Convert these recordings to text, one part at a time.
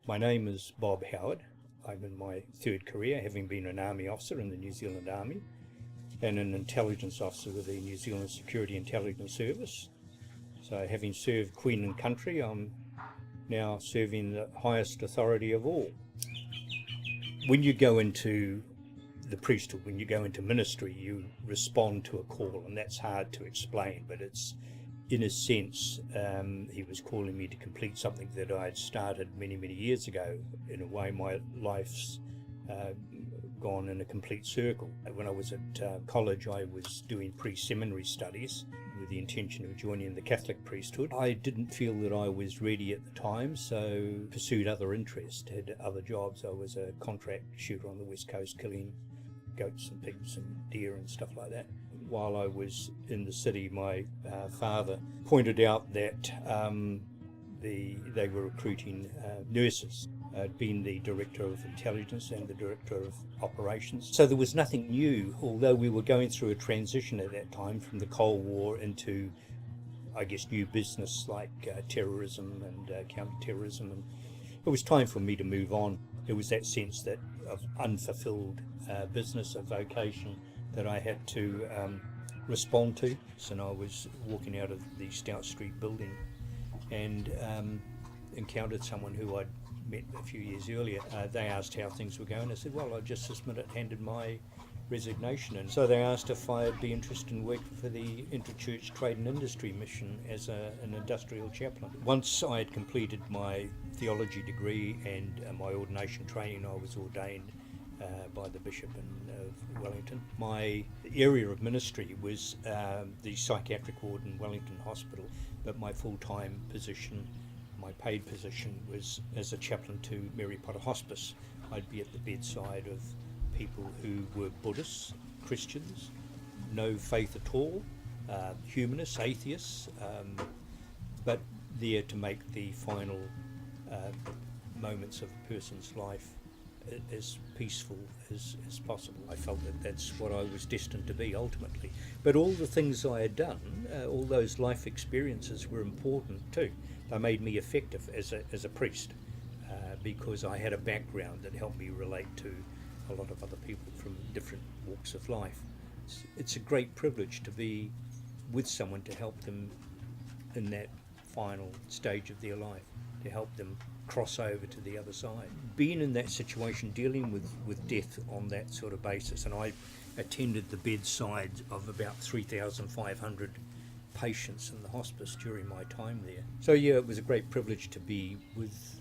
My name is Bob Howard. I'm in my third career, having been an Army officer in the New Zealand Army and an intelligence officer with the New Zealand Security Intelligence Service. So having served Queen and Country, I'm now serving the highest authority of all. When you go into the priesthood, when you go into ministry, you respond to a call, and that's hard to explain, but it's, in a sense, he was calling me to complete something that I had started many, many years ago. In a way, my life's gone in a complete circle. When I was at college, I was doing pre-seminary studies with the intention of joining the Catholic priesthood. I didn't feel that I was ready at the time, so pursued other interests, had other jobs. I was a contract shooter on the West Coast, killing goats and pigs and deer and stuff like that. While I was in the city, my father pointed out that they were recruiting nurses. I'd been the Director of Intelligence and the Director of Operations. So there was nothing new, although we were going through a transition at that time from the Cold War into, I guess, new business like terrorism and counter-terrorism. And it was time for me to move on. There was that sense that of unfulfilled business, a vocation that I had to respond to. So I was walking out of the Stout Street building and encountered someone who I'd met a few years earlier. They asked how things were going. I said, well, I just this minute handed my resignation in. So they asked if I'd be interested in working for the Interchurch Trade and Industry Mission as an industrial chaplain. Once I had completed my theology degree and my ordination training, I was ordained by the Bishop of Wellington. My area of ministry was the psychiatric ward in Wellington Hospital, but my full-time position, my paid position, was as a chaplain to Mary Potter Hospice. I'd be at the bedside of people who were Buddhists, Christians, no faith at all, humanists, atheists, but there to make the final moments of a person's life as peaceful as possible. I felt that that's what I was destined to be ultimately. But all the things I had done, all those life experiences were important too. They made me effective as a priest because I had a background that helped me relate to a lot of other people from different walks of life. It's a great privilege to be with someone to help them in that final stage of their life, to help them cross over to the other side. Being in that situation, dealing with death on that sort of basis, and I attended the bedside of about 3,500 patients in the hospice during my time there. So yeah, it was a great privilege to be with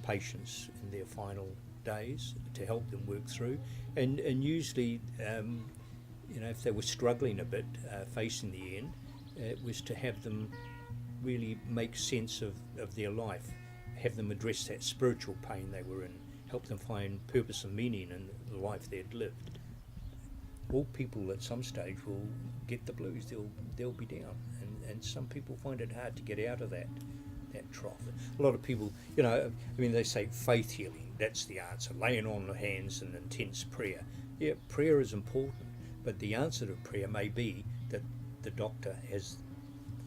patients in their final days, to help them work through, and usually if they were struggling a bit facing the end, it was to have them really make sense of their life, have them address that spiritual pain they were in, help them find purpose and meaning in the life they'd lived. All people at some stage will get the blues, they'll be down, and some people find it hard to get out of that trough. A lot of people, they say faith healing, that's the answer, laying on the hands and intense prayer. Yeah, prayer is important, but the answer to prayer may be that the doctor has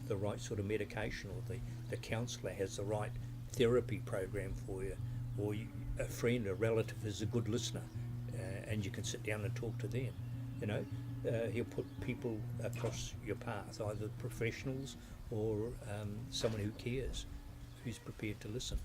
the right sort of medication, or the counsellor has the right therapy program for you, or a friend, a relative is a good listener, and you can sit down and talk to them. He'll put people across your path, either professionals or someone who cares, who's prepared to listen.